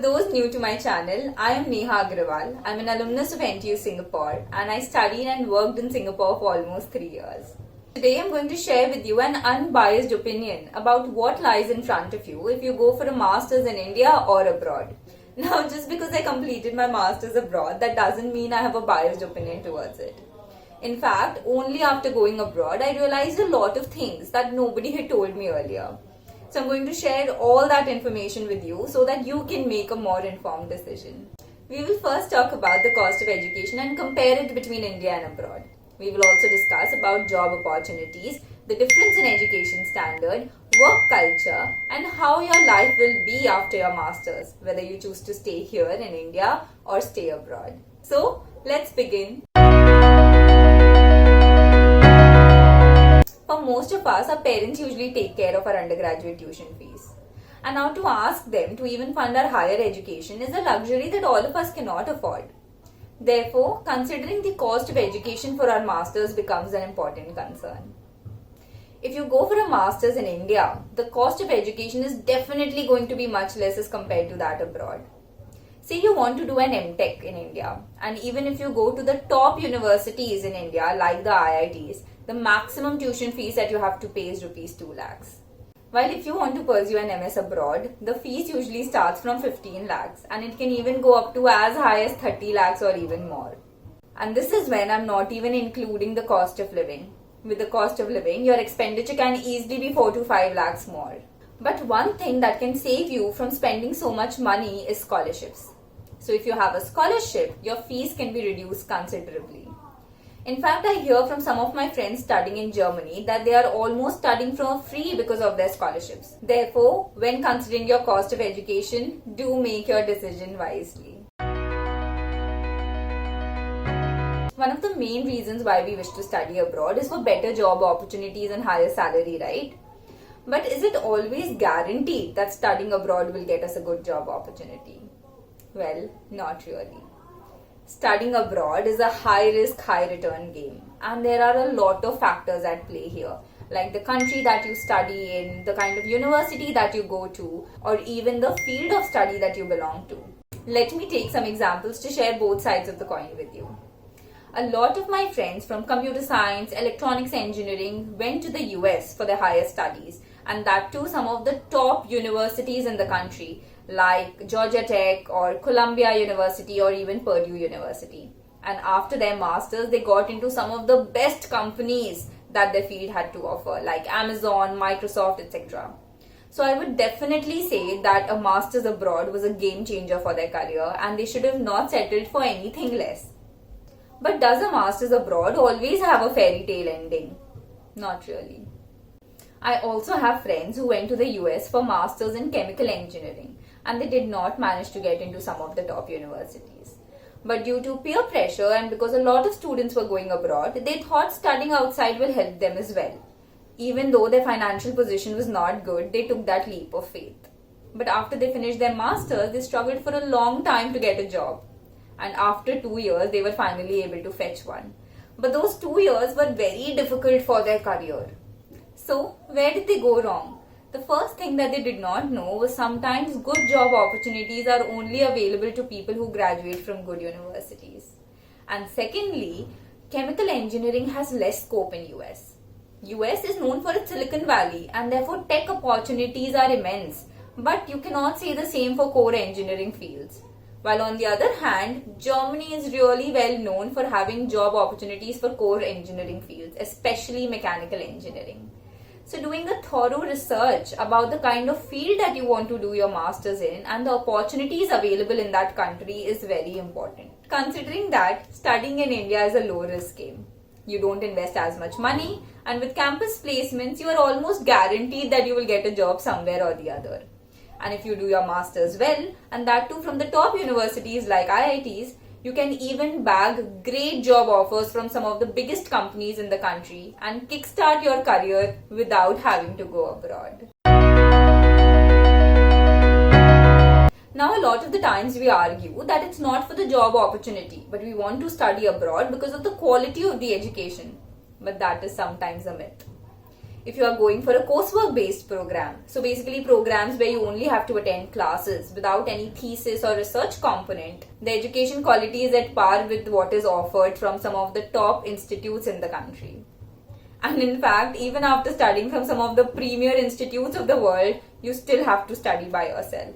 those new to my channel, I am Neha Agrawal. I'm an alumnus of NTU Singapore and I studied and worked in Singapore for almost 3 years. Today I'm going to share with you an unbiased opinion about what lies in front of you if you go for a master's in India or abroad. Now, just because I completed my master's abroad, that doesn't mean I have a biased opinion towards it. In fact, only after going abroad, I realized a lot of things that nobody had told me earlier. So I'm going to share all that information with you so that you can make a more informed decision. We will first talk about the cost of education and compare it between India and abroad. We will also discuss about job opportunities, the difference in education standard, work culture, and how your life will be after your masters, whether you choose to stay here in India or stay abroad. So let's begin. For most of us, our parents usually take care of our undergraduate tuition fees. And now to ask them to even fund our higher education is a luxury that all of us cannot afford. Therefore, considering the cost of education for our masters becomes an important concern. If you go for a master's in India, the cost of education is definitely going to be much less as compared to that abroad. Say you want to do an MTech in India, and even if you go to the top universities in India like the IITs, the maximum tuition fees that you have to pay is rupees 2 lakhs. While if you want to pursue an MS abroad, the fees usually starts from 15 lakhs and it can even go up to as high as 30 lakhs or even more. And this is when I'm not even including the cost of living. With the cost of living, your expenditure can easily be 4 to 5 lakhs more. But one thing that can save you from spending so much money is scholarships. So if you have a scholarship, your fees can be reduced considerably. In fact, I hear from some of my friends studying in Germany that they are almost studying for free because of their scholarships. Therefore, when considering your cost of education, do make your decision wisely. One of the main reasons why we wish to study abroad is for better job opportunities and higher salary, right? But is it always guaranteed that studying abroad will get us a good job opportunity? Well, not really. Studying abroad is a high risk, high return game, and there are a lot of factors at play here, like the country that you study in, the kind of university that you go to, or even the field of study that you belong to. Let me take some examples to share both sides of the coin with you. A lot of my friends from computer science, electronics engineering went to the US for their higher studies, and that too some of the top universities in the country like Georgia Tech or Columbia University or even Purdue University. And after their masters, they got into some of the best companies that their field had to offer, like Amazon, Microsoft, etc. So I would definitely say that a master's abroad was a game changer for their career and they should have not settled for anything less. But does a master's abroad always have a fairy tale ending? Not really. I also have friends who went to the US for masters in chemical engineering and they did not manage to get into some of the top universities. But due to peer pressure and because a lot of students were going abroad, they thought studying outside will help them as well. Even though their financial position was not good, they took that leap of faith. But after they finished their masters, they struggled for a long time to get a job. And after 2 years, they were finally able to fetch one. But those 2 years were very difficult for their career. So, where did they go wrong? The first thing that they did not know was sometimes good job opportunities are only available to people who graduate from good universities. And secondly, chemical engineering has less scope in US. US is known for its Silicon Valley and therefore tech opportunities are immense. But you cannot say the same for core engineering fields. While on the other hand, Germany is really well known for having job opportunities for core engineering fields, especially mechanical engineering. So doing a thorough research about the kind of field that you want to do your masters in and the opportunities available in that country is very important. Considering that studying in India is a low risk game. You don't invest as much money and with campus placements you are almost guaranteed that you will get a job somewhere or the other. And if you do your masters well, and that too from the top universities like IITs, you can even bag great job offers from some of the biggest companies in the country and kickstart your career without having to go abroad. Now, a lot of the times we argue that it's not for the job opportunity, but we want to study abroad because of the quality of the education. But that is sometimes a myth. if you are going for a coursework based program. So basically programs where you only have to attend classes without any thesis or research component. The education quality is at par with what is offered from some of the top institutes in the country. And in fact, even after studying from some of the premier institutes of the world, you still have to study by yourself.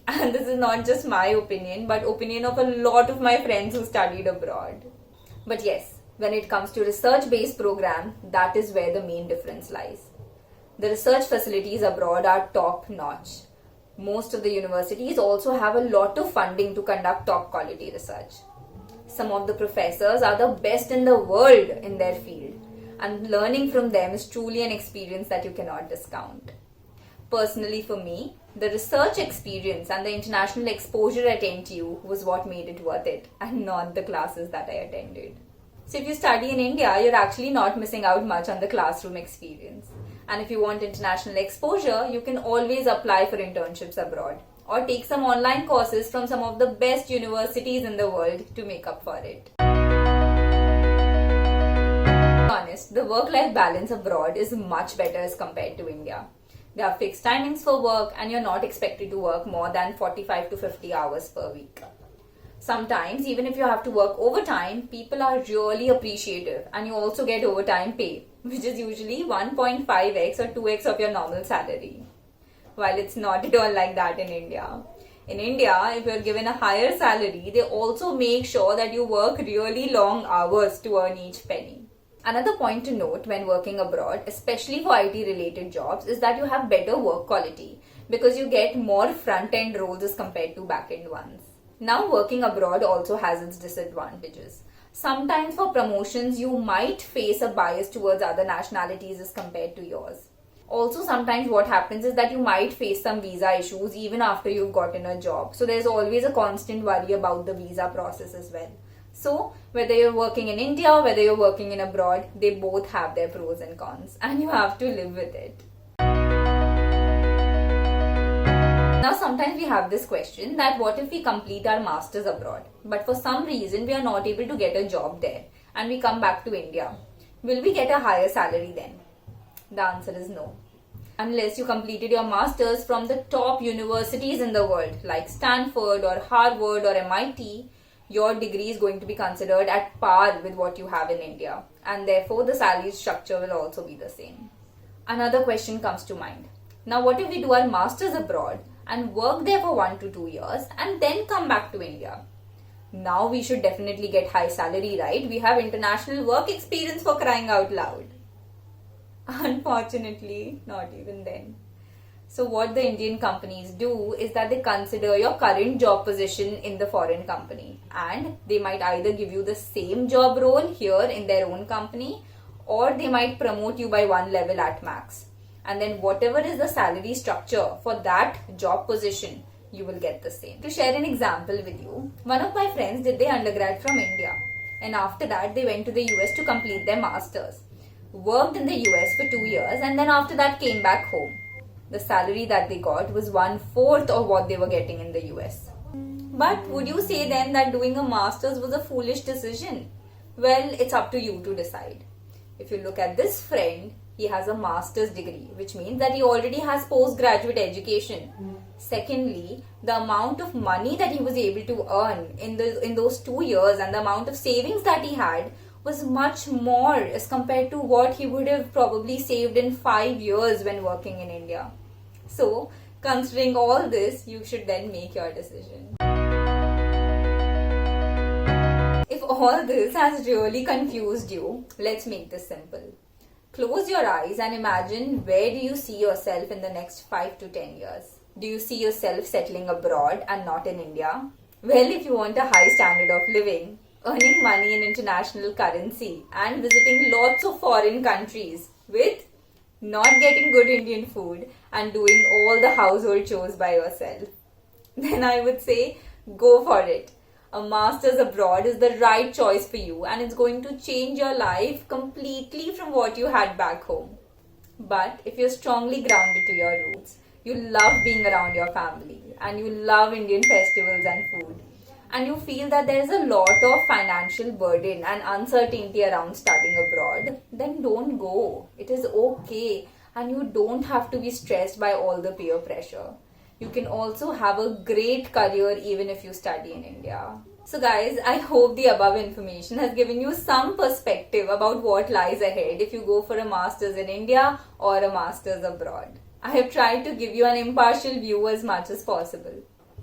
And this is not just my opinion, but opinion of a lot of my friends who studied abroad. But yes, when it comes to research-based program, that is where the main difference lies. The research facilities abroad are top-notch. Most of the universities also have a lot of funding to conduct top-quality research. Some of the professors are the best in the world in their field, and learning from them is truly an experience that you cannot discount. Personally for me, the research experience and the international exposure at NTU was what made it worth it, and not the classes that I attended. So if you study in India, you're actually not missing out much on the classroom experience. And if you want international exposure, you can always apply for internships abroad or take some online courses from some of the best universities in the world to make up for it. To be honest, the work-life balance abroad is much better as compared to India. There are fixed timings for work and you're not expected to work more than 45 to 50 hours per week. Sometimes, even if you have to work overtime, people are really appreciative and you also get overtime pay, which is usually 1.5x or 2x of your normal salary. While it's not at all like that in India. In India, if you're given a higher salary, they also make sure that you work really long hours to earn each penny. Another point to note when working abroad, especially for IT related jobs, is that you have better work quality because you get more front-end roles as compared to back-end ones. Now, working abroad also has its disadvantages. Sometimes for promotions, you might face a bias towards other nationalities as compared to yours. Also, sometimes what happens is that you might face some visa issues even after you've gotten a job. So there's always a constant worry about the visa process as well. So, whether you're working in India or whether you're working in abroad, they both have their pros and cons and you have to live with it. Now, sometimes we have this question that what if we complete our masters abroad, but for some reason we are not able to get a job there and we come back to India. Will we get a higher salary then? The answer is no. Unless you completed your masters from the top universities in the world like Stanford or Harvard or MIT, your degree is going to be considered at par with what you have in India, and therefore the salary structure will also be the same. Another question comes to mind. Now, what if we do our masters abroad and work there for 1 to 2 years and then come back to India? Now we should definitely get high salary, right? We have international work experience, for crying out loud. Unfortunately, not even then. So what the Indian companies do is that they consider your current job position in the foreign company, and they might either give you the same job role here in their own company, or they might promote you by 1 level at max. And then whatever is the salary structure for that job position, you will get the same. To share an example with you, one of my friends did their undergrad from India, and after that they went to the US to complete their masters. Worked in the US for 2 years and then after that came back home. The salary that they got was 1/4 of what they were getting in the US. But would you say then that doing a master's was a foolish decision? Well, it's up to you to decide. If you look at this friend, he has a master's degree, which means that he already has postgraduate education. Secondly, the amount of money that he was able to earn in those 2 years and the amount of savings that he had was much more as compared to what he would have probably saved in 5 years when working in India. So, considering all this, you should then make your decision. If all this has really confused you, let's make this simple. Close your eyes and imagine, where do you see yourself in the next 5 to 10 years? Do you see yourself settling abroad and not in India? Well, if you want a high standard of living, earning money in international currency and visiting lots of foreign countries with not getting good Indian food and doing all the household chores by yourself, then I would say go for it. A master's abroad is the right choice for you and it's going to change your life completely from what you had back home. But if you're strongly grounded to your roots, you love being around your family and you love Indian festivals and food, and you feel that there is a lot of financial burden and uncertainty around studying abroad, then don't go. It is okay. and you don't have to be stressed by all the peer pressure. You can also have a great career even if you study in India. So guys, I hope the above information has given you some perspective about what lies ahead if you go for a master's in India or a master's abroad. I have tried to give you an impartial view as much as possible.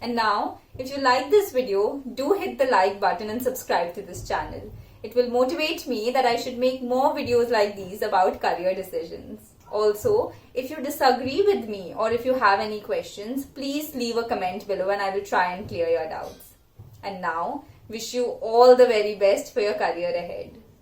And now, if you like this video, do hit the like button and subscribe to this channel. It will motivate me that I should make more videos like these about career decisions. Also, if you disagree with me or if you have any questions, please leave a comment below and I will try and clear your doubts. And now, wish you all the very best for your career ahead.